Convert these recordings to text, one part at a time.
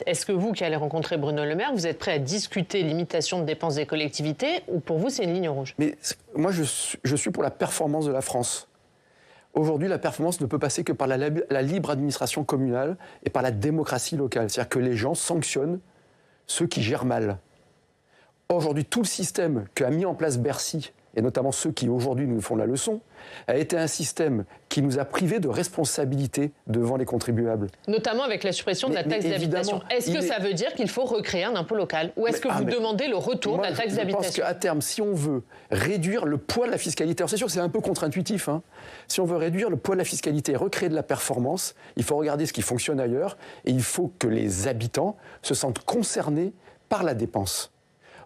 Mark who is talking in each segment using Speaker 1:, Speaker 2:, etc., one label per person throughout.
Speaker 1: Est-ce que vous, qui allez rencontrer Bruno Le Maire, vous êtes prêt à discuter limitation de dépenses des collectivités ou pour vous, c'est une ligne rouge?
Speaker 2: Mais moi, je suis pour la performance de la France. Aujourd'hui, la performance ne peut passer que par la libre administration communale et par la démocratie locale. C'est-à-dire que les gens sanctionnent ceux qui gèrent mal. Aujourd'hui, tout le système qu'a mis en place Bercy, et notamment ceux qui aujourd'hui nous font la leçon, a été un système qui nous a privés de responsabilité devant les contribuables.
Speaker 1: Notamment avec la suppression de la taxe d'habitation. Est-ce que ça veut dire qu'il faut recréer un impôt local? Ou est-ce que vous demandez le retour de la taxe d'habitation?
Speaker 2: Je pense qu'à terme, si on veut réduire le poids de la fiscalité, alors c'est sûr que c'est un peu contre-intuitif, hein, si on veut réduire le poids de la fiscalité et recréer de la performance, il faut regarder ce qui fonctionne ailleurs et il faut que les habitants se sentent concernés par la dépense.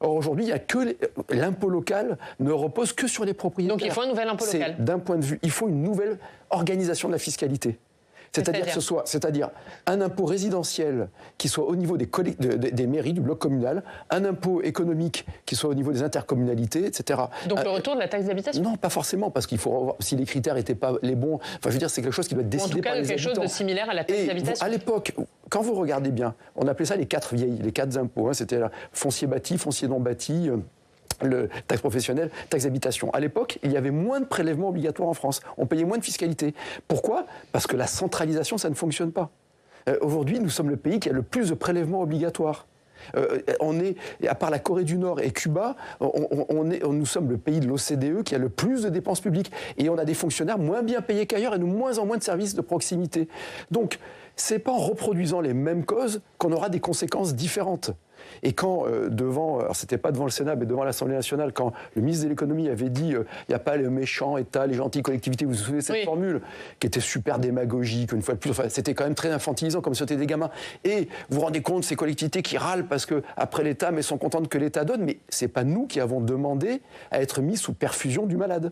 Speaker 2: Or, aujourd'hui, il y a que l'impôt local ne repose que sur les propriétaires.
Speaker 1: Donc il faut un nouvel impôt local.
Speaker 2: D'un point de vue, il faut une nouvelle organisation de la fiscalité. C'est-à-dire un impôt résidentiel qui soit au niveau des mairies, du bloc communal, un impôt économique qui soit au niveau des intercommunalités, etc.
Speaker 1: Donc le retour de la taxe d'habitation?
Speaker 2: Non, pas forcément, parce qu'il faut voir si les critères n'étaient pas les bons. Enfin, je veux dire, c'est quelque chose qui doit être décidé par les habitants.
Speaker 1: En tout cas, quelque chose de similaire à la taxe d'habitation.
Speaker 2: À l'époque, quand vous regardez bien, on appelait ça les 4 vieilles, les 4 impôts. Hein, c'était foncier bâti, foncier non bâti, le taxe professionnelle, taxe d'habitation. À l'époque, il y avait moins de prélèvements obligatoires en France. On payait moins de fiscalité. Pourquoi? Parce que la centralisation, ça ne fonctionne pas. Aujourd'hui, nous sommes le pays qui a le plus de prélèvements obligatoires. À part la Corée du Nord et Cuba, nous sommes le pays de l'OCDE qui a le plus de dépenses publiques. Et on a des fonctionnaires moins bien payés qu'ailleurs et de moins en moins de services de proximité. Donc, c'est pas en reproduisant les mêmes causes qu'on aura des conséquences différentes. Et quand alors c'était pas devant le Sénat, mais devant l'Assemblée nationale, quand le ministre de l'économie avait dit il n'y a pas les méchants États, les gentilles collectivités, vous vous souvenez de cette formule qui était super démagogique, une fois de plus, enfin, c'était quand même très infantilisant comme si c'était des gamins. Et vous vous rendez compte, ces collectivités qui râlent parce qu'après l'État, mais sont contentes que l'État donne, mais c'est pas nous qui avons demandé à être mis sous perfusion du malade.